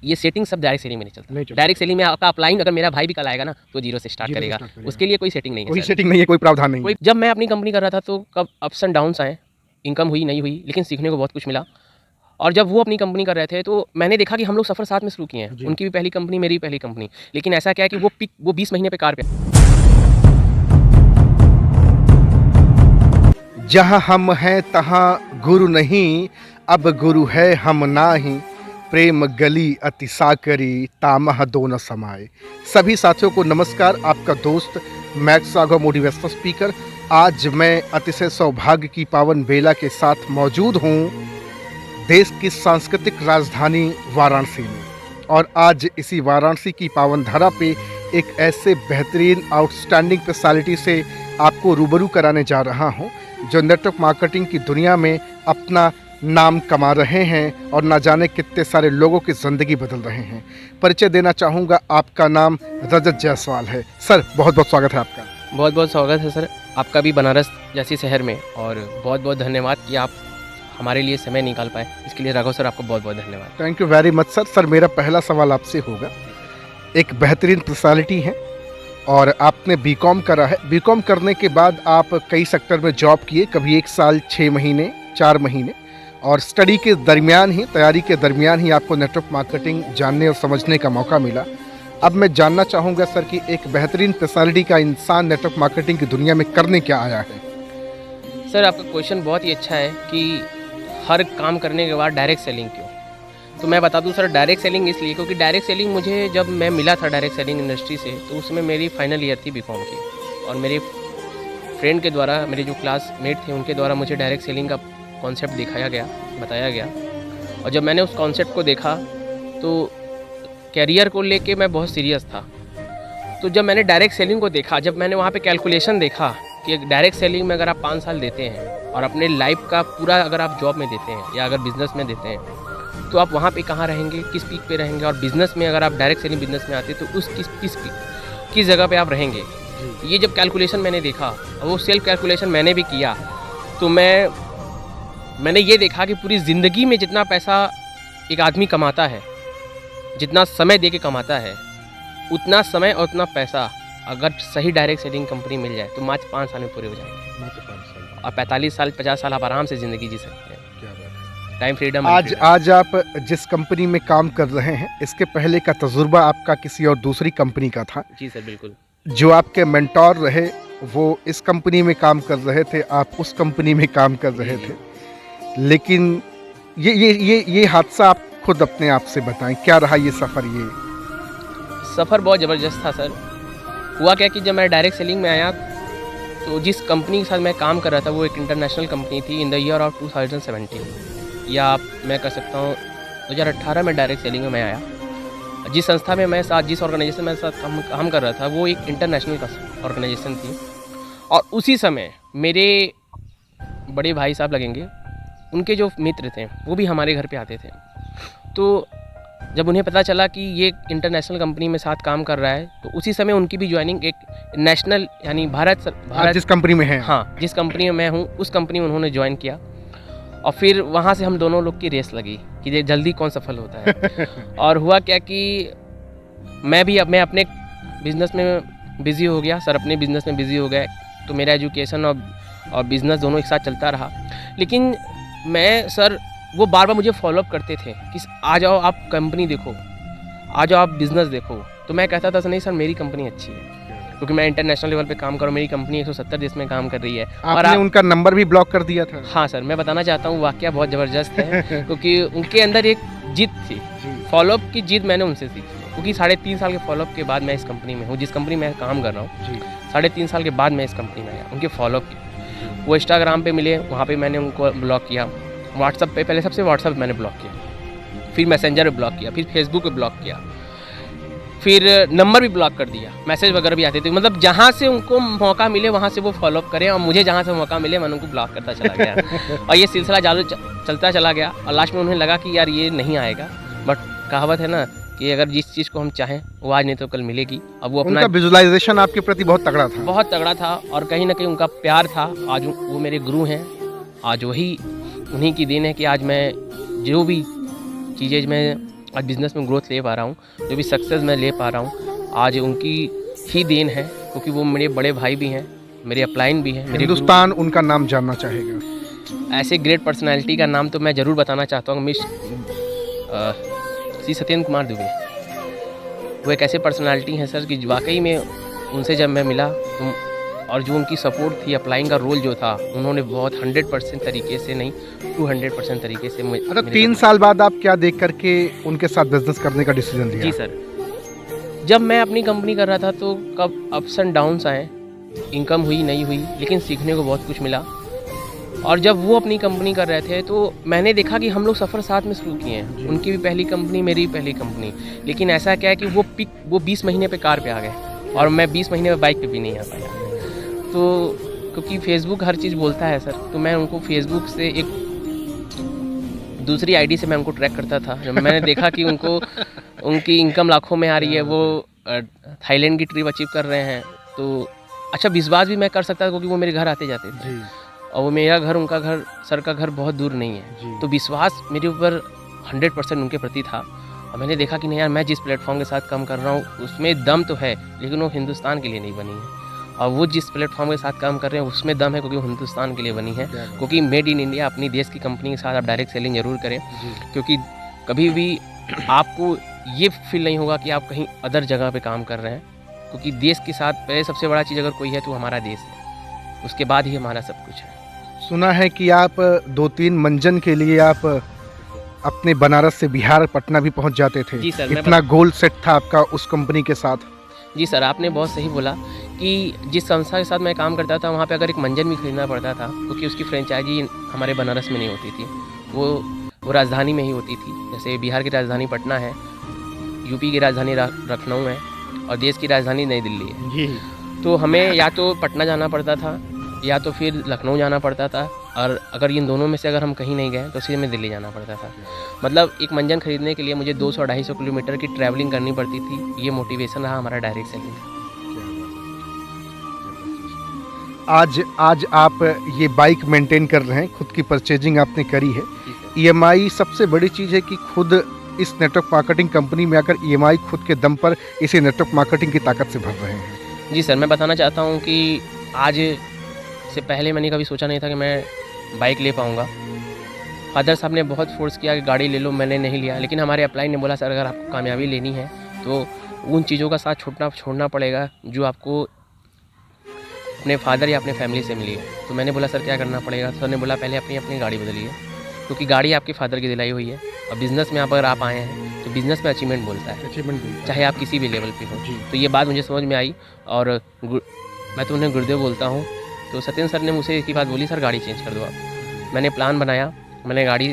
ये सेटिंग सब direct selling में नहीं चलता। डायरेक्ट सेलिंग में आपका अपलाइन अगर मेरा भाई भी कल आएगा ना तो जीरो से स्टार्ट करेगा, उसके लिए कोई सेटिंग नहीं है। कोई सेटिंग नहीं है, कोई प्रावधान नहीं है। जब मैं अपनी कंपनी कर रहा था तो कब अप्स एंड डाउन्स आए, इनकम हुई नहीं हुई, लेकिन सीखने को बहुत कुछ मिला। और जब वो अपनी कंपनी कर रहे थे तो मैंने देखा कि हम लोग सफ़र साथ में शुरू किए हैं। उनकी भी पहली कंपनी, मेरी भी पहली कंपनी, लेकिन ऐसा क्या है कि वो 20 महीने पे कार पे। जहाँ हम हैं तहाँ गुरु नहीं, अब गुरु है हम नाही, प्रेम गली अति साकरी, तामह दो न समाए। सभी साथियों को नमस्कार। आपका दोस्त मैक्स सागो मोटिवेशनल स्पीकर। आज मैं अतिशय सौभाग्य की पावन बेला के साथ मौजूद हूँ देश की सांस्कृतिक राजधानी वाराणसी में, और आज इसी वाराणसी की पावन धरा पे एक ऐसे बेहतरीन आउटस्टैंडिंग पर्सनालिटी से आपको रूबरू कराने जा रहा हूँ जो नेटवर्क मार्केटिंग की दुनिया में अपना नाम कमा रहे हैं और ना जाने कितने सारे लोगों की ज़िंदगी बदल रहे हैं। परिचय देना चाहूँगा, आपका नाम रजत जायसवाल है। सर बहुत बहुत स्वागत है आपका। बहुत बहुत स्वागत है सर आपका भी बनारस जैसी शहर में, और बहुत बहुत धन्यवाद कि आप हमारे लिए समय निकाल पाए। इसके लिए राघव सर आपको बहुत बहुत धन्यवाद। Thank you very much sir. Sir मेरा पहला सवाल आपसे होगा, एक बेहतरीन पर्सनालिटी है और आपने बीकॉम करा है। बीकॉम करने के बाद आप कई सेक्टर में जॉब किए, कभी 1 साल 6 महीने 4 महीने, और स्टडी के दरमियान ही, तैयारी के दरमियान ही आपको नेटवर्क मार्केटिंग जानने और समझने का मौका मिला। अब मैं जानना चाहूँगा सर कि एक बेहतरीन पर्सनालिटी का इंसान नेटवर्क मार्केटिंग की दुनिया में करने क्या आया है? सर आपका क्वेश्चन बहुत ही अच्छा है कि हर काम करने के बाद डायरेक्ट सेलिंग क्यों। तो मैं बता दूं सर, डायरेक्ट सेलिंग इसलिए क्योंकि डायरेक्ट सेलिंग मुझे जब मैं मिला था डायरेक्ट सेलिंग इंडस्ट्री से, तो उसमें मेरी फाइनल ईयर थी बीकॉम की, और मेरे फ्रेंड के द्वारा, मेरे जो क्लासमेट थे उनके द्वारा मुझे डायरेक्ट सेलिंग का कॉन्सेप्ट दिखाया गया, बताया गया। और जब मैंने उस कॉन्सेप्ट को देखा तो कैरियर को लेके मैं बहुत सीरियस था। तो जब मैंने डायरेक्ट सेलिंग को देखा, जब मैंने वहाँ पे कैलकुलेशन देखा कि डायरेक्ट सेलिंग में अगर आप 5 साल देते हैं और अपने लाइफ का पूरा अगर आप जॉब में देते हैं या अगर बिज़नेस में देते हैं, तो आप वहाँ पे कहाँ रहेंगे, किस पीक पे रहेंगे, और बिज़नेस में अगर आप डायरेक्ट सेलिंग बिज़नेस में आते तो उस किस जगह पे आप रहेंगे। ये जब कैलकुलेशन मैंने देखा, और वो सेल्फ कैलकुलेशन मैंने भी किया, तो मैंने ये देखा कि पूरी ज़िंदगी में जितना पैसा एक आदमी कमाता है, जितना समय दे के कमाता है, उतना समय और उतना पैसा अगर सही डायरेक्ट सेलिंग कंपनी मिल जाए तो मात्र 5 साल में पूरे हो जाएंगे। मात्र 5 साल और 45 साल 50 साल आप आराम से ज़िंदगी जी सकते हैं। क्या बात है। Time freedom. आज आप जिस कंपनी में काम कर रहे हैं, इसके पहले का तजुर्बा आपका किसी और दूसरी कंपनी का था। जी सर बिल्कुल। जो आपके मेंटोर रहे वो इस कंपनी में काम कर रहे थे, आप उस कंपनी में काम कर रहे थे, लेकिन ये हादसा आप खुद अपने आप से बताएं, क्या रहा ये सफ़र? ये सफ़र बहुत ज़बरदस्त था सर। हुआ क्या कि जब मैं डायरेक्ट सेलिंग में आया तो जिस कंपनी के साथ मैं काम कर रहा था वो एक इंटरनेशनल कंपनी थी। इन द ईयर ऑफ 2017, या मैं कह सकता हूँ 2018 में डायरेक्ट सेलिंग में आया। जिस संस्था में मैं साथ, जिस ऑर्गेनाइजेशन में साथ काम कर रहा था वो एक इंटरनेशनल ऑर्गेनाइजेशन थी। और उसी समय मेरे बड़े भाई साहब लगेंगे, उनके जो मित्र थे वो भी हमारे घर पे आते थे। तो जब उन्हें पता चला कि ये इंटरनेशनल कंपनी में साथ काम कर रहा है, तो उसी समय उनकी भी ज्वाइनिंग एक नेशनल यानी भारत जिस कंपनी में है, हाँ जिस कंपनी में मैं हूँ उस कंपनी में उन्होंने ज्वाइन किया। और फिर वहाँ से हम दोनों लोग की रेस लगी कि ये जल्दी कौन सफल होता है। और हुआ क्या कि मैं अपने बिज़नेस में बिज़ी हो गया सर, अपने बिज़नेस में बिज़ी हो गया। तो मेरा एजुकेशन और बिज़नेस दोनों एक साथ चलता रहा। लेकिन मैं सर, वो बार बार मुझे फॉलोअप करते थे कि आ जाओ आप कंपनी देखो, आ जाओ आप बिज़नेस देखो। तो मैं कहता था नहीं सर मेरी कंपनी अच्छी है, क्योंकि मैं इंटरनेशनल लेवल पे काम कर रहा हूँ, मेरी कंपनी 170 देश में काम कर रही है। आपने उनका नंबर भी ब्लॉक कर दिया था? हाँ सर, मैं बताना चाहता हूँ वाकया बहुत ज़बरदस्त है। क्योंकि उनके अंदर एक जिद थी, फॉलोअप की जिद मैंने उनसे सीखी। क्योंकि 3.5 साल के फॉलोअप के बाद मैं इस कंपनी में हूँ, जिस कंपनी में काम कर रहा हूँ। 3.5 साल के बाद मैं इस कंपनी में आया, उनके फॉलोअप की। वो इंस्टाग्राम पे मिले, वहाँ पे मैंने उनको ब्लॉक किया। व्हाट्सअप पे पहले सबसे व्हाट्सअप मैंने ब्लॉक किया, फिर मैसेंजर पे ब्लॉक किया, फिर फेसबुक पे ब्लॉक किया, फिर नंबर भी ब्लॉक कर दिया। मैसेज वगैरह भी आते थे, मतलब जहाँ से उनको मौका मिले वहाँ से वो फॉलोअप करें, और मुझे जहाँ से मौका मिले मैंने उनको ब्लॉक करता चला गया। और ये सिलसिला चलता चला गया, और लास्ट में उन्हें लगा कि यार ये नहीं आएगा। बट कहावत है ना कि अगर जिस चीज़ को हम चाहें वो आज नहीं तो कल मिलेगी। अब वो अपना विजुअलाइजेशन आपके प्रति बहुत तगड़ा था, बहुत तगड़ा था, और कहीं ना कहीं उनका प्यार था। आज वो मेरे गुरु हैं, आज वही उन्हीं की देन है कि आज मैं जो भी चीज़ें मैं आज बिज़नेस में ग्रोथ ले पा रहा हूँ, जो भी सक्सेस मैं ले पा रहा हूँ, आज उनकी ही देन है, क्योंकि वो मेरे बड़े भाई भी हैं, मेरे अपलाइन भी हैं, मेरे हिंदुस्तान उनका नाम जानना चाहेगा। गुरु। ऐसे ग्रेट पर्सनालिटी का नाम तो मैं ज़रूर बताना चाहता हूँ, मिस श्री सत्येंद्र कुमार दुबे। वो एक ऐसे पर्सनालिटी हैं सर कि वाकई में उनसे जब मैं मिला तो और जो उनकी सपोर्ट थी, अप्लाइंग का रोल जो था, उन्होंने बहुत 100% तरीके से नहीं 200% तरीके से अच्छा, 3 साल बाद आप क्या देख करके उनके साथ बिजनेस करने का डिसीजन लिया? जी सर, जब मैं अपनी कंपनी कर रहा था तो कब अप्स एंड डाउन्स आए, इनकम हुई नहीं हुई, लेकिन सीखने को बहुत कुछ मिला। और जब वो अपनी कंपनी कर रहे थे तो मैंने देखा कि हम लोग सफ़र साथ में शुरू किए हैं। उनकी भी पहली कंपनी, मेरी भी पहली कंपनी, लेकिन ऐसा क्या है कि वो 20 महीने पे कार पे आ गए और मैं 20 महीने पे बाइक पे भी नहीं आ पाया। तो क्योंकि फेसबुक हर चीज़ बोलता है सर, तो मैं उनको फेसबुक से एक दूसरी आईडी से मैं उनको ट्रैक करता था। जब मैंने देखा कि उनकी इनकम लाखों में आ रही है, वो थाईलैंड की ट्रिप अचीव कर रहे हैं, तो अच्छा विश्वास भी मैं कर सकता था, क्योंकि वो मेरे घर आते जाते थे और वो मेरा घर, उनका घर, सर का घर बहुत दूर नहीं है, तो विश्वास मेरे ऊपर 100% उनके प्रति था। और मैंने देखा कि नहीं यार, मैं जिस प्लेटफॉर्म के साथ काम कर रहा हूँ उसमें दम तो है, लेकिन वो हिंदुस्तान के लिए नहीं बनी है। और वो जिस प्लेटफॉर्म के साथ काम कर रहे हैं उसमें दम है, क्योंकि वो हिंदुस्तान के लिए बनी है। क्योंकि मेड इन इंडिया, अपनी देश की कंपनी के साथ आप डायरेक्ट सेलिंग जरूर करें, क्योंकि कभी भी आपको ये फील नहीं होगा कि आप कहीं अदर जगह पे काम कर रहे हैं। क्योंकि देश के साथ पहले सबसे बड़ा चीज़ अगर कोई है तो हमारा देश है, उसके बाद ही हमारा सब कुछ है। सुना है कि आप 2-3 मंजन के लिए आप अपने बनारस से बिहार, पटना भी पहुंच जाते थे। जी सर, इतना गोल सेट था आपका उस कंपनी के साथ। जी सर, आपने बहुत सही बोला कि जिस संस्था के साथ मैं काम करता था वहाँ पे अगर एक मंजन भी खरीदना पड़ता था, क्योंकि उसकी फ्रेंचाइजी हमारे बनारस में नहीं होती थी, वो राजधानी में ही होती थी। जैसे बिहार की राजधानी पटना है, यूपी की राजधानी लखनऊ है और देश की राजधानी नई दिल्ली है जी। तो हमें या तो पटना जाना पड़ता था या तो फिर लखनऊ जाना पड़ता था, और अगर इन दोनों में से अगर हम कहीं नहीं गए तो सीधे में दिल्ली जाना पड़ता था। मतलब एक मंजन खरीदने के लिए मुझे 200-250 किलोमीटर की ट्रैवलिंग करनी पड़ती थी। ये मोटिवेशन रहा हमारा डायरेक्ट सेलिंग का। आज आप ये बाइक मेंटेन कर रहे हैं, खुद की परचेजिंग आपने करी है। EMI सबसे बड़ी चीज़ है कि खुद इस नेटवर्क मार्केटिंग कंपनी में आकर EMI खुद के दम पर इसे नेटवर्क मार्केटिंग की ताकत से भर रहे हैं। जी सर, मैं बताना चाहता हूँ कि आज से पहले मैंने कभी सोचा नहीं था कि मैं बाइक ले पाऊँगा। फादर साहब ने बहुत फोर्स किया कि गाड़ी ले लो, मैंने नहीं लिया। लेकिन हमारे अपलाइन ने बोला सर अगर आपको कामयाबी लेनी है तो उन चीज़ों का साथ छोड़ना पड़ेगा जो आपको अपने फादर या अपने फैमिली से मिली है। तो मैंने बोला सर क्या करना पड़ेगा? सर ने बोला पहले अपनी गाड़ी बदलिए, क्योंकि गाड़ी आपके फादर की दिलाई हुई है और बिज़नेस में अगर आप आए हैं तो बिज़नेस में अचीवमेंट बोलता है, चाहे आप किसी भी लेवल पे हो। तो ये बात मुझे समझ में आई और मैं तो उन्हें गुरुदेव बोलता हूँ। तो सत्येंद्र सर ने मुझसे एक ही बात बोली, सर गाड़ी चेंज कर दो आप। मैंने प्लान बनाया, मैंने गाड़ी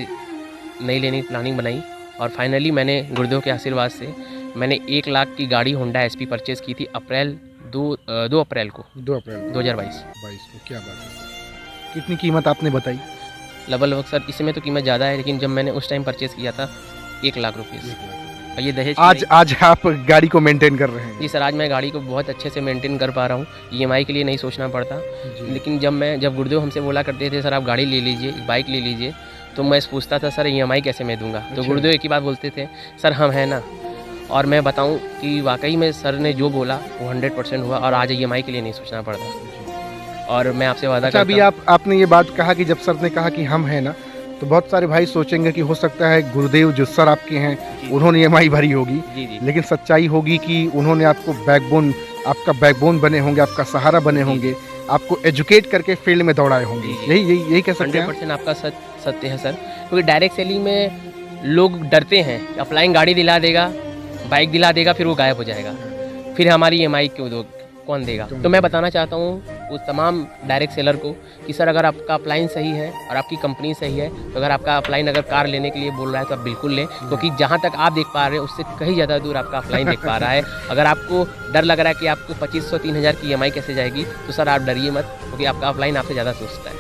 नई लेने की प्लानिंग बनाई और फाइनली मैंने गुरुदेव के आशीर्वाद से मैंने 1 लाख की गाड़ी होंडा SP परचेज़ की थी 2 अप्रैल को 2022 को। क्या बात है, कितनी कीमत आपने बताई? लगभग सर इसमें तो कीमत ज़्यादा है, लेकिन जब मैंने उस टाइम परचेज़ किया था 1 लाख रुपीज़। और ये दहेज आज आप गाड़ी को मेंटेन कर रहे हैं? जी सर, आज मैं गाड़ी को बहुत अच्छे से मेंटेन कर पा रहा हूँ। EMI के लिए नहीं सोचना पड़ता। लेकिन जब गुरुदेव हमसे बोला करते थे सर आप गाड़ी ले लीजिए, बाइक ले लीजिए, तो मैं पूछता था सर EMI कैसे मैं दूंगा? तो गुरुदेव एक ही बात बोलते थे, सर हम हैं ना। और मैं बताऊं कि वाकई में सर ने जो बोला वो 100% हुआ और आज EMI के लिए नहीं सोचना पड़ता। और मैं आपसे वादा करता हूं। अभी आपने ये बात कहा कि जब सर ने कहा कि हम हैं ना, तो बहुत सारे भाई सोचेंगे कि हो सकता है गुरुदेव जो सर आपके हैं उन्होंने EMI भरी होगी, लेकिन सच्चाई होगी कि उन्होंने आपको आपका बैकबोन बने होंगे, आपका सहारा बने होंगे, आपको एजुकेट करके फील्ड में दौड़ाए होंगे। यही कह सकते हैं। 100% आपका सत्य है सर, क्योंकि डायरेक्ट सेलिंग में लोग डरते हैं, अप्लाइंग गाड़ी दिला देगा, बाइक दिला देगा, फिर वो गायब हो जाएगा, फिर हमारी EMI कौन देगा? तो मैं बताना चाहता हूँ उस तमाम डायरेक्ट सेलर को कि सर अगर आपका अपलाइन सही है और आपकी कंपनी सही है, तो अगर आपका अपलाइन अगर कार लेने के लिए बोल रहा है तो आप बिल्कुल लें, क्योंकि जहाँ तक आप देख पा रहे हैं उससे कहीं ज़्यादा दूर आपका अपलाइन देख पा रहा है। अगर आपको डर लग रहा है कि आपको 2500-3000 की EMI कैसे जाएगी, तो सर आप डरिए मत, क्योंकि आपका अपलाइन आपसे ज़्यादा सोचता है।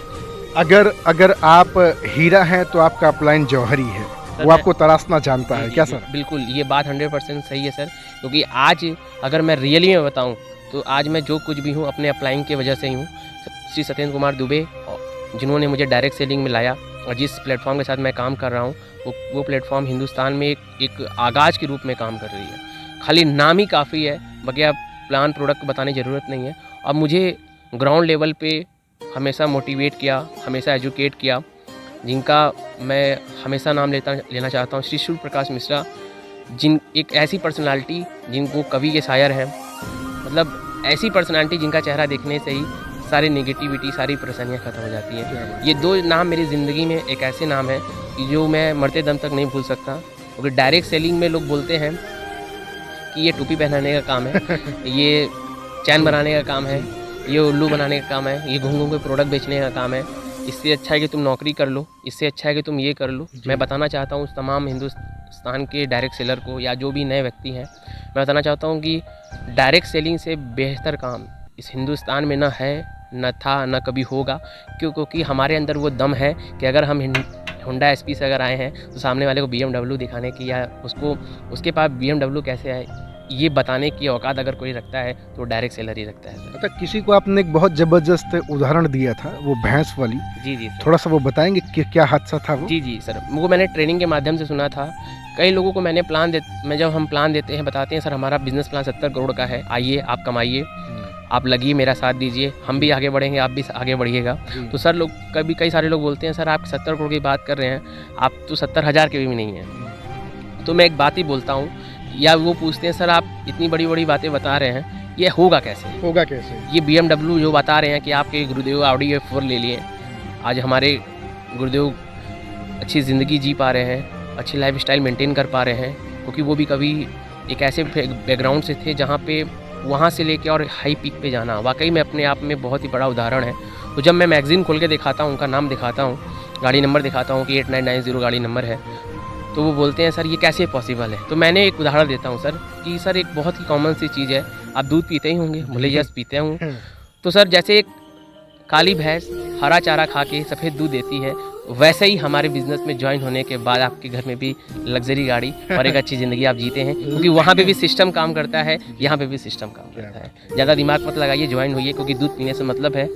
अगर आप हीरा हैं तो आपका अपलाइन जौहरी है, वो आपको तराशना जानता है। क्या सर? बिल्कुल, ये बात 100% सही है सर, क्योंकि आज अगर मैं रियली में बताऊं तो आज मैं जो कुछ भी हूं अपने अप्लाइंग की वजह से ही हूं। श्री सत्येंद्र कुमार दुबे जिन्होंने मुझे डायरेक्ट सेलिंग में लाया, और जिस प्लेटफॉर्म के साथ मैं काम कर रहा हूँ वो प्लेटफॉर्म हिंदुस्तान में एक आगाज़ के रूप में काम कर रही है। खाली नाम ही काफ़ी है, बाकी आप प्लान प्रोडक्ट बताने की ज़रूरत नहीं है। अब मुझे ग्राउंड लेवल पे हमेशा मोटिवेट किया, हमेशा एजुकेट किया, जिनका मैं हमेशा नाम लेना चाहता हूँ, श्री सूर्य प्रकाश मिश्रा, एक ऐसी पर्सनालिटी जिनको कवि के शायर हैं, मतलब ऐसी पर्सनालिटी जिनका चेहरा देखने से ही सारी नेगेटिविटी, सारी परेशानियाँ ख़त्म हो जाती हैं। ये 2 नाम मेरी ज़िंदगी में एक ऐसे नाम है कि जो मैं मरते दम तक नहीं भूल सकता। क्योंकि डायरेक्ट सेलिंग में लोग बोलते हैं कि ये टोपी पहनाने का काम है, ये चैन बनाने का काम है, ये उल्लू बनाने का काम है, ये घूम के प्रोडक्ट बेचने का काम है, इससे अच्छा है कि तुम नौकरी कर लो, इससे अच्छा है कि तुम ये कर लो। मैं बताना चाहता हूँ उस तमाम हिंदुस्तान के डायरेक्ट सेलर को या जो भी नए व्यक्ति हैं, मैं बताना चाहता हूँ कि डायरेक्ट सेलिंग से बेहतर काम इस हिंदुस्तान में न है, न था, न कभी होगा। क्योंकि हमारे अंदर वो दम है कि अगर हम होंडा एसपी से अगर आए हैं तो सामने वाले को BMW दिखाने की या उसके पास BMW कैसे आए ये बताने की औकात अगर कोई रखता है तो डायरेक्ट सेलर ही रखता है। अच्छा, किसी को आपने एक बहुत ज़बरदस्त उदाहरन दिया था, वो भैंस वाली। जी सर। थोड़ा सा वो बताएंगे कि क्या हादसा था वो? जी सर, वो मैंने ट्रेनिंग के माध्यम से सुना था। कई लोगों को मैंने जब हम प्लान देते हैं, बताते हैं सर हमारा बिजनेस प्लान 70 करोड़ का है, आइए आप कमाइए, आप लगिए, मेरा साथ दीजिए, हम भी आगे बढ़ेंगे, आप भी आगे बढ़िएगा। तो सर कई सारे लोग बोलते हैं सर आप 70 करोड़ की बात कर रहे हैं, आप तो 70,000 के भी नहीं हैं। तो मैं एक बात ही बोलता हूँ, या वो पूछते हैं सर आप इतनी बड़ी बड़ी बातें बता रहे हैं, ये होगा कैसे? ये BMW जो बता रहे हैं कि आपके गुरुदेव Audi A4 ले लिए, आज हमारे गुरुदेव अच्छी ज़िंदगी जी पा रहे हैं, अच्छी लाइफस्टाइल मेंटेन कर पा रहे हैं, क्योंकि वो भी कभी एक ऐसे बैकग्राउंड से थे जहाँ पे वहाँ से लेके और हाई पीक पे जाना वाकई में अपने आप में बहुत ही बड़ा उदाहरण है। तो जब मैं मैगज़ीन खोल के दिखाता हूँ, उनका नाम दिखाता हूँ, गाड़ी नंबर दिखाता हूँ कि 8990 गाड़ी नंबर है, तो वो बोलते हैं सर ये कैसे पॉसिबल है? तो मैंने एक उदाहरण देता हूँ सर कि सर एक बहुत ही कॉमन सी चीज़ है, आप दूध पीते ही होंगे, भले यस पीते हूँ। तो सर जैसे एक काली भैंस हरा चारा खा के सफ़ेद दूध देती है, वैसे ही हमारे बिजनेस में ज्वाइन होने के बाद आपके घर में भी लग्जरी गाड़ी और एक अच्छी ज़िंदगी आप जीते हैं, क्योंकि वहाँ पे भी सिस्टम काम करता है, यहाँ पे भी सिस्टम काम करता है। ज़्यादा दिमाग मत लगाइए, ज्वाइन होइए, क्योंकि दूध पीने से मतलब है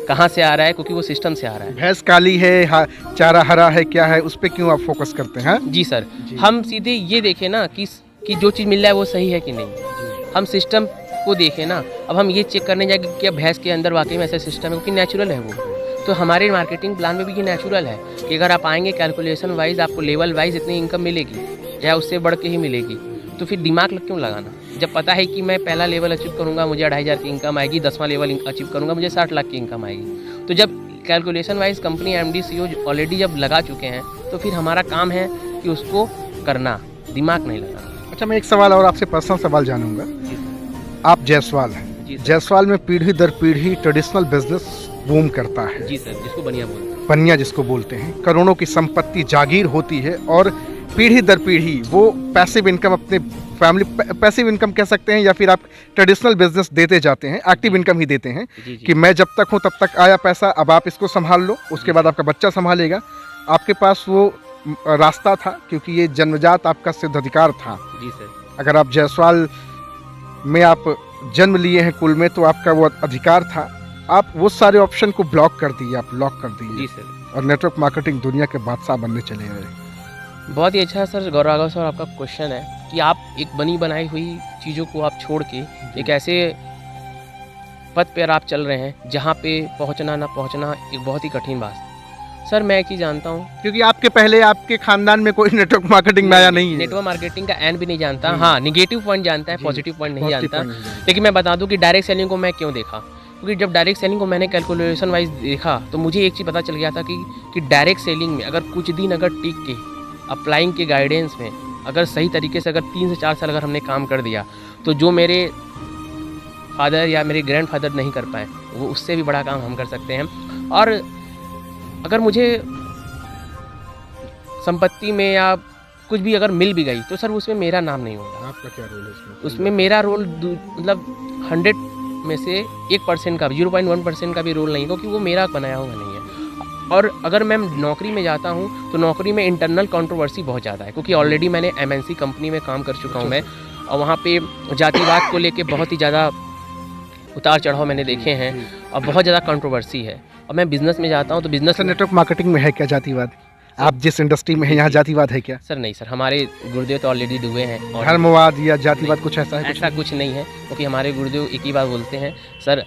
कहाँ से आ रहा है, क्योंकि वो सिस्टम से आ रहा है। भैंस काली है, चारा हरा है, क्या है, उस पर क्यों आप फोकस करते हैं? जी सर, हम सीधे ये देखें ना कि जो चीज़ मिल रहा है वो सही है कि नहीं, हम सिस्टम को देखें ना। अब हम ये चेक करने जाएंगे कि क्या भैंस के अंदर वाकई में ऐसा सिस्टम है, क्योंकि नेचुरल है वो। तो हमारे मार्केटिंग प्लान में भी ये नेचुरल है कि अगर आप आएंगे कैलकुलेशन वाइज आपको लेवल वाइज इतनी इनकम मिलेगी या उससे बढ़ के ही मिलेगी, तो फिर दिमाग लग क्यों लगाना? जब पता है कि मैं पहला लेवल अचीव करूँगा मुझे 2,500 की इनकम आएगी, 10वां लेवल अचीव करूँगा मुझे 60 लाख की इनकम आएगी। तो जब calculation wise company MD CEO already जब लगा चुके हैं, तो फिर हमारा काम है कि उसको करना, दिमाग नहीं लगाना। अच्छा, मैं एक सवाल और आपसे पर्सनल सवाल जानूंगा। आप जायसवाल हैं, जायसवाल में पीढ़ी दर पीढ़ी ट्रेडिशनल बिजनेस बूम करता है। जी सर, जिसको बनिया बोलते हैं, बनिया जिसको बोलते हैं, करोड़ों की संपत्ति जागीर होती है और पीढ़ी दर पीढ़ी वो पैसिव इनकम अपने फैमिली, पैसिव इनकम कह सकते हैं या फिर आप ट्रेडिशनल बिजनेस देते जाते हैं, एक्टिव इनकम ही देते हैं कि मैं जब तक हूँ तब तक आया पैसा, अब आप इसको संभाल लो, उसके बाद आपका बच्चा संभालेगा। आपके पास वो रास्ता था क्योंकि ये जन्मजात आपका सिद्ध अधिकार था। जी सर। अगर आप जायसवाल में आप जन्म लिए हैं कुल में, तो आपका वो अधिकार था, आप वो सारे ऑप्शन को ब्लॉक कर दिए, आप लॉक कर दिए। जी सर। और नेटवर्क मार्केटिंग दुनिया के बादशाह बनने चले गए। बहुत ही अच्छा सर गौरव सर आपका क्वेश्चन है कि आप एक बनी बनाई हुई चीज़ों को आप छोड़ के एक ऐसे पथ पर आप चल रहे हैं जहाँ पे पहुँचना ना पहुँचना एक बहुत ही कठिन बात। सर मैं एक चीज़ जानता हूँ, क्योंकि आपके पहले आपके खानदान में कोई नेटवर्क मार्केटिंग में आया नहीं है। नेटवर्क मार्केटिंग का एन भी नहीं जानता, हाँ निगेटिव पॉइंट जानता है, पॉजिटिव पॉइंट नहीं जानता। लेकिन मैं बता दूँ कि डायरेक्ट सेलिंग को मैं क्यों देखा, क्योंकि जब डायरेक्ट सेलिंग को मैंने कैलकुलेशन वाइज देखा तो मुझे एक चीज़ पता चल गया था कि डायरेक्ट सेलिंग में अगर कुछ दिन अगर टिक के अप्लाइंग के गाइडेंस में अगर सही तरीके से अगर 3 से 4 साल अगर हमने काम कर दिया, तो जो मेरे फादर या मेरे ग्रैंडफादर नहीं कर पाए वो उससे भी बड़ा काम हम कर सकते हैं। और अगर मुझे संपत्ति में या कुछ भी अगर मिल भी गई तो सर उसमें मेरा नाम नहीं होगा। आपका क्या रोल है इसमें? उसमें मेरा रोल मतलब 100 में से 1% का भी 0.1% का भी रोल नहीं, क्योंकि वो मेरा बनाया हुआ नहीं है। और अगर मैं नौकरी में जाता हूँ तो नौकरी में इंटरनल कंट्रोवर्सी बहुत ज़्यादा है, क्योंकि ऑलरेडी मैंने MNC कंपनी में काम कर चुका हूँ मैं, और वहाँ पे जातिवाद को लेके बहुत ही ज़्यादा उतार चढ़ाव मैंने देखे हैं और बहुत ज़्यादा कंट्रोवर्सी है। और मैं बिज़नेस में जाता हूँ तो बिज़नेस सर नेटवर्क मार्केटिंग में है क्या जातिवाद? आप जिस इंडस्ट्री में हैं यहाँ जातिवाद है क्या? सर नहीं सर, हमारे गुरुदेव तो ऑलरेडी डूबे हैं और धर्मवाद या जातिवाद कुछ ऐसा है? ऐसा कुछ नहीं है, क्योंकि हमारे गुरुदेव एक ही बात बोलते हैं सर,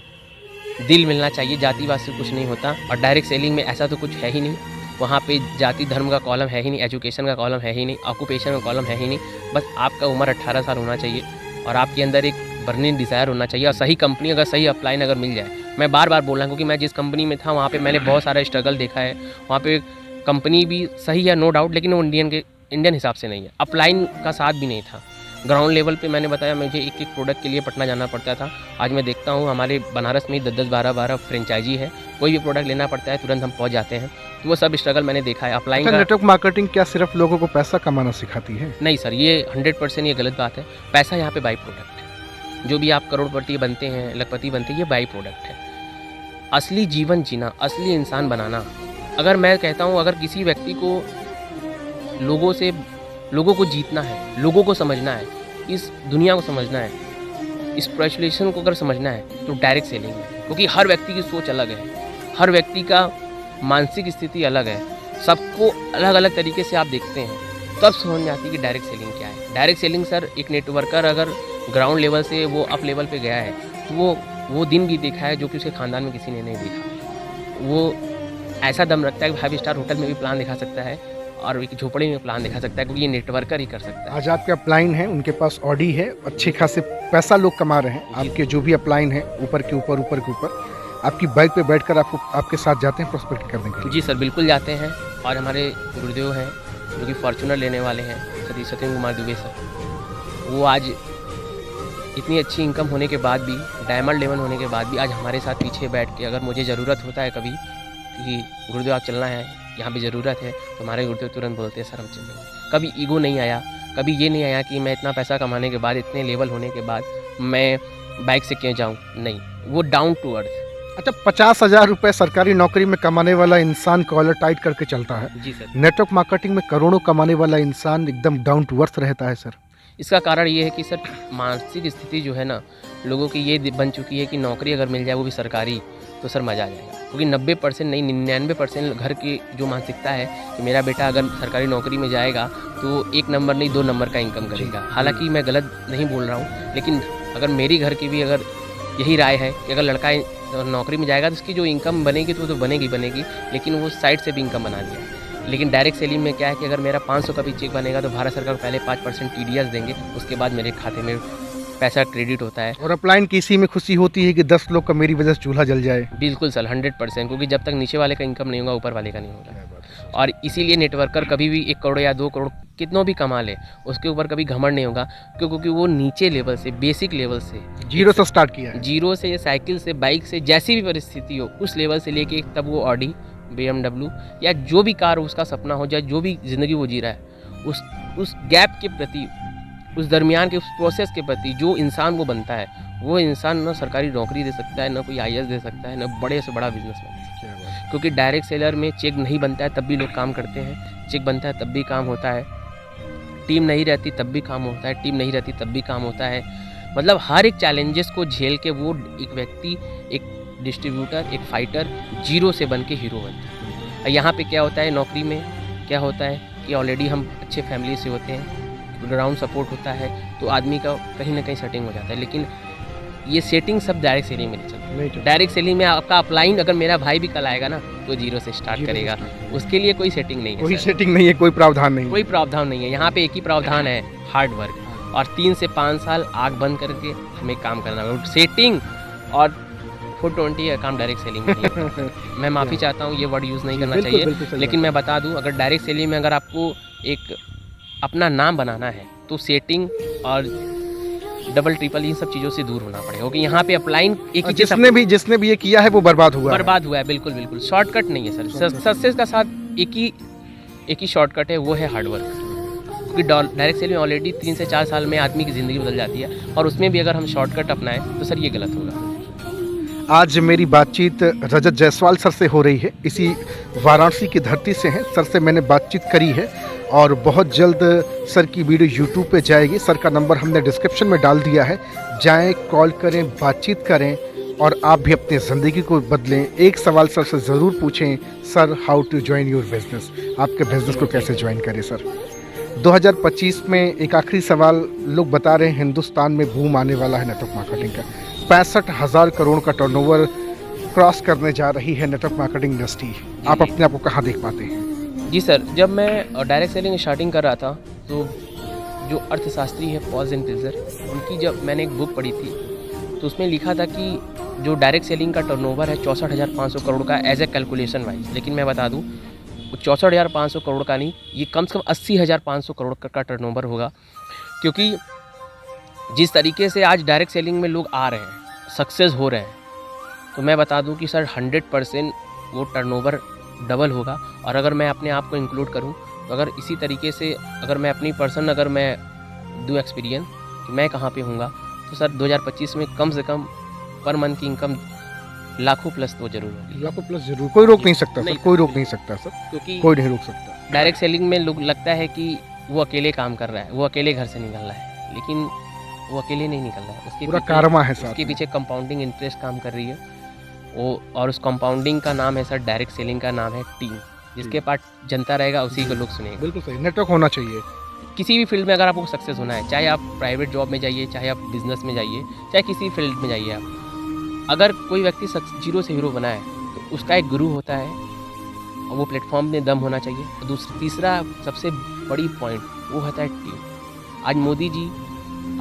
दिल मिलना चाहिए, जातिवाद से कुछ नहीं होता। और डायरेक्ट सेलिंग में ऐसा तो कुछ है ही नहीं, वहाँ पे जाति धर्म का कॉलम है ही नहीं, एजुकेशन का कॉलम है ही नहीं, ऑक्यूपेशन का कॉलम है ही नहीं। बस आपका उम्र 18 साल होना चाहिए और आपके अंदर एक बर्निंग डिज़ायर होना चाहिए और सही कंपनी अगर सही अपलाइन अगर मिल जाए। मैं बार बार बोल रहा हूँ क्योंकि मैं जिस कंपनी में था वहाँ पे मैंने बहुत सारा स्ट्रगल देखा है। वहाँ पे कंपनी भी सही है नो डाउट, लेकिन वो इंडियन हिसाब से नहीं है, अपलाइन का साथ भी नहीं था। ग्राउंड लेवल पे मैंने बताया मुझे एक एक प्रोडक्ट के लिए पटना जाना पड़ता था। आज मैं देखता हूँ हमारे बनारस में 10-10, 12-12 फ्रेंचाइजी है, कोई भी प्रोडक्ट लेना पड़ता है तुरंत हम पहुँच जाते हैं। तो वो सब स्ट्रगल मैंने देखा है। अपलाइन का नेटवर्क मार्केटिंग क्या सिर्फ लोगों को पैसा कमाना सिखाती है? नहीं सर, ये 100% ये गलत बात है। पैसा यहाँ पे बाई प्रोडक्ट है। जो भी आप करोड़पति बनते हैं, लखपति बनते हैं, ये बाई प्रोडक्ट है। असली जीवन जीना, असली इंसान बनाना, अगर मैं कहता हूँ अगर किसी व्यक्ति को लोगों को जीतना है, लोगों को समझना है, इस दुनिया को समझना है, इस पॉपुलेशन को अगर समझना है तो डायरेक्ट सेलिंग है। क्योंकि हर व्यक्ति की सोच अलग है, हर व्यक्ति का मानसिक स्थिति अलग है, सबको अलग अलग तरीके से आप देखते हैं, तब समझ में आती है कि डायरेक्ट सेलिंग क्या है। डायरेक्ट सेलिंग सर, एक नेटवर्कर अगर ग्राउंड लेवल से वो अप लेवल पे गया है तो वो दिन भी देखा है जो कि उसके ख़ानदान में किसी ने नहीं देखा। वो ऐसा दम रखता है कि 5 स्टार होटल में भी प्लान दिखा सकता है और एक झोपड़ी में प्लान दिखा सकता है, क्योंकि ये नेटवर्कर ही कर सकता है। आज आपके अपलाइन हैं, उनके पास ऑडी है, अच्छे खासे पैसा लोग कमा रहे हैं। आपके जो भी अपलाइन हैं ऊपर के ऊपर आपकी बाइक पे बैठकर आपके साथ जाते हैं प्रोस्पेक्ट करने के लिए? जी सर, बिल्कुल जाते हैं। और हमारे गुरुदेव हैं जो कि फॉर्चूनर लेने वाले हैं, सत्येंद्र कुमार दुबे सर, वो आज इतनी अच्छी इनकम होने के बाद भी, डायमंड लेवल होने के बाद भी आज हमारे साथ पीछे बैठ के, अगर मुझे ज़रूरत होता है कभी कि गुरुदेव आप चलना है, यहाँ पे ज़रूरत है, तो हमारे गुरुदेव तुरंत बोलते हैं सर हम चलेंगे। कभी ईगो नहीं आया, कभी ये नहीं आया कि मैं इतना पैसा कमाने के बाद, इतने लेवल होने के बाद मैं बाइक से क्यों जाऊँ, नहीं, वो डाउन टू अर्थ। अच्छा, 50,000 रुपये सरकारी नौकरी में कमाने वाला इंसान कॉलर टाइट करके चलता है। जी सर। नेटवर्क मार्केटिंग में करोड़ों कमाने वाला इंसान एकदम डाउन टू अर्थ रहता है सर। इसका कारण ये है कि सर मानसिक स्थिति जो है ना लोगों की ये बन चुकी है कि नौकरी अगर मिल जाए वो भी सरकारी, तो सर मज़ा आ जाएगा। क्योंकि 90% नहीं 99% घर की जो मानसिकता है कि मेरा बेटा अगर सरकारी नौकरी में जाएगा तो 1 नंबर नहीं 2 नंबर का इनकम करेगा। हालांकि मैं गलत नहीं बोल रहा हूँ, लेकिन अगर मेरी घर की भी अगर यही राय है कि अगर लड़का नौकरी में जाएगा तो उसकी जो इनकम बनेगी तो बनेगी, लेकिन वो साइड से भी इनकम बना लिया। लेकिन डायरेक्ट सेलिंग में क्या है कि अगर मेरा 500 का भी चेक बनेगा तो भारत सरकार पहले 5% TDS देंगे, उसके बाद मेरे खाते में पैसा क्रेडिट होता है। और अपलाइन की इसी में खुशी होती है कि 10 लोग का मेरी वजह से चूल्हा जल जाए। बिल्कुल सर, 100%, क्योंकि जब तक नीचे वाले का इनकम नहीं होगा ऊपर वाले का नहीं होगा। और इसीलिए नेटवर्कर कभी भी 1 करोड़ या 2 करोड़ कितनों भी कमा ले, उसके ऊपर कभी घमंड नहीं होगा, क्योंकि वो नीचे लेवल से, बेसिक लेवल से, जीरो से स्टार्ट किया है। जीरो से, साइकिल से, बाइक से, जैसी भी परिस्थिति हो उस लेवल से लेके तब वो ऑडी, BMW या जो भी कार उसका सपना हो जाए, जो भी ज़िंदगी वो जी रहा है, उस गैप के प्रति, उस दरमियान के उस प्रोसेस के प्रति जो इंसान वो बनता है, वो इंसान ना सरकारी नौकरी दे सकता है, ना कोई IAS दे सकता है, ना बड़े से बड़ा बिजनेस बना सकता है। क्योंकि डायरेक्ट सेलर में चेक नहीं बनता है तब भी लोग काम करते हैं, चेक बनता है तब भी काम होता है, टीम नहीं रहती तब भी काम होता है, टीम नहीं रहती तब भी काम होता है। मतलब हर एक चैलेंजेस को झेल के वो एक व्यक्ति, एक डिस्ट्रीब्यूटर, एक फाइटर जीरो से बन के हीरो बनता है। यहाँ पे क्या होता है, नौकरी में क्या होता है कि ऑलरेडी हम अच्छे फैमिली से होते हैं, ग्राउंड सपोर्ट होता है, तो आदमी का कहीं ना कहीं सेटिंग हो जाता है। लेकिन ये सेटिंग सब डायरेक्ट सेलिंग में नहीं चलती। डायरेक्ट सेलिंग में आपका अपलाइन अगर मेरा भाई भी कल आएगा ना तो जीरो से स्टार्ट करेगा, उसके लिए कोई सेटिंग नहीं है, कोई सेटिंग नहीं है, कोई प्रावधान नहीं, कोई प्रावधान नहीं है। यहाँ पे एक ही प्रावधान है, हार्ड वर्क, और 3 से 5 साल आग बंद करके हमें काम करना है। सेटिंग और 420 का काम डायरेक्ट सेलिंग में नहीं है। मैं माफ़ी चाहता हूँ, ये वर्ड यूज़ नहीं करना चाहिए, लेकिन मैं बता दूँ, अगर डायरेक्ट सेलिंग में अगर आपको एक अपना नाम बनाना है तो सेटिंग और डबल ट्रिपल इन सब चीज़ों से दूर होना पड़ेगा, क्योंकि यहाँ पे अपलाइन एक ही जिसने भी ये किया है वो बर्बाद हुआ है। बिल्कुल शॉर्टकट नहीं है सर। सक्सेस का साथ एक ही शॉर्टकट है, वो है हार्डवर्क। क्योंकि डायरेक्ट सेलिंग ऑलरेडी 3 से 4 साल में आदमी की ज़िंदगी बदल जाती है, और उसमें भी अगर हम शॉर्टकट अपनाएं तो सर ये गलत होगा। आज मेरी बातचीत रजत जायसवाल सर से हो रही है, इसी वाराणसी की धरती से हैं। सर से मैंने बातचीत करी है और बहुत जल्द सर की वीडियो YouTube पे जाएगी। सर का नंबर हमने डिस्क्रिप्शन में डाल दिया है, जाएं, कॉल करें, बातचीत करें और आप भी अपनी ज़िंदगी को बदलें, एक सवाल सर से ज़रूर पूछें, sir how to join your business, आपके बिजनेस को कैसे ज्वाइन करें सर। 2025 में एक आखिरी सवाल, लोग बता रहे हैं हिंदुस्तान में बूम आने वाला है नेटवर्क मार्केटिंग का, 65,000 करोड़ का टर्नओवर क्रॉस करने जा रही है नेटवर्क मार्केटिंग इंडस्ट्री, आप अपने आप को कहाँ देख पाते हैं? जी सर, जब मैं डायरेक्ट सेलिंग स्टार्टिंग कर रहा था तो जो अर्थशास्त्री है पॉल एंड उनकी जब मैंने एक बुक पढ़ी थी तो उसमें लिखा था कि जो डायरेक्ट सेलिंग का टर्नओवर है 64,500 करोड़ का एज ए कैलकुलेशन वाइज, लेकिन मैं बता दूं वो 64,500 करोड़ का नहीं, ये कम से कम 80,500 करोड़ का टर्नओवर होगा। क्योंकि जिस तरीके से आज डायरेक्ट सेलिंग में लोग आ रहे हैं, सक्सेस हो रहे हैं, तो मैं बता दूं कि सर 100% वो टर्नओवर डबल होगा। और अगर मैं अपने आप को इंक्लूड करूं तो अगर इसी तरीके से अगर मैं अपनी पर्सन अगर मैं दूँ एक्सपीरियंस कि मैं कहाँ पे हूँगा, तो सर 2025 में कम से कम पर मंथ की इनकम लाखों प्लस तो जरूर होगी। लाखों प्लस जरूर, कोई रोक नहीं सकता सर, कोई रोक नहीं सकता सर, क्योंकि कोई नहीं रोक सकता। डायरेक्ट सेलिंग में लोग लगता है कि वो अकेले काम कर रहा है, वो अकेले घर से निकल रहा है, लेकिन वो अकेले नहीं निकल रहा है, उसके पूरा पीछे कारमा है साथ उसके में। पीछे कंपाउंडिंग इंटरेस्ट काम कर रही है वो, और उस कंपाउंडिंग का नाम है सर डायरेक्ट सेलिंग का नाम है टीम। जिसके पास जनता रहेगा उसी को लोग सुनेंगे। बिल्कुल सही, नेटवर्क होना चाहिए। किसी भी फील्ड में अगर आपको सक्सेस होना है, चाहे आप प्राइवेट जॉब में जाइए, चाहे आप बिजनेस में जाइए, चाहे किसी फील्ड में जाइए, आप अगर कोई व्यक्ति जीरो से हीरो बना है तो उसका एक गुरु होता है और वो प्लेटफॉर्म में दम होना चाहिए। और तीसरा सबसे बड़ी पॉइंट वो होता है टीम। आज मोदी जी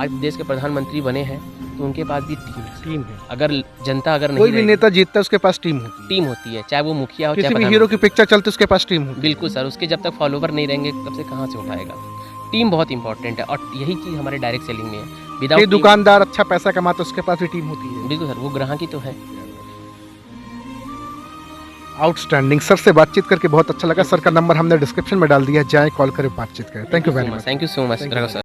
आज देश के प्रधानमंत्री बने हैं तो उनके पास भी टीम है। अगर जनता अगर नहीं कोई भी रहेगी, नेता जीतता है उसके पास टीम होती है, टीम होती है, चाहे वो मुखिया हो किसी चाहे भी हीरो की पिक्चर चलती है उसके पास टीम होती बिल्कुल सर, उसके जब तक फॉलोवर नहीं रहेंगे तब से कहाँ से उठाएगा। टीम बहुत इंपॉर्टेंट है और यही चीज़ हमारे डायरेक्ट सेलिंग में है। है। विदाउट कोई दुकानदार अच्छा पैसा कमाता है उसके पास भी टीम होती है। बिल्कुल सर, वो ग्राहक ही तो है। आउटस्टैंडिंग, सर से बातचीत करके बहुत अच्छा लगा। सर का नंबर हमने डिस्क्रिप्शन में डाल दिया, जाएं कॉल करें, बातचीत करें। Thank you very much. Thank you so much sir.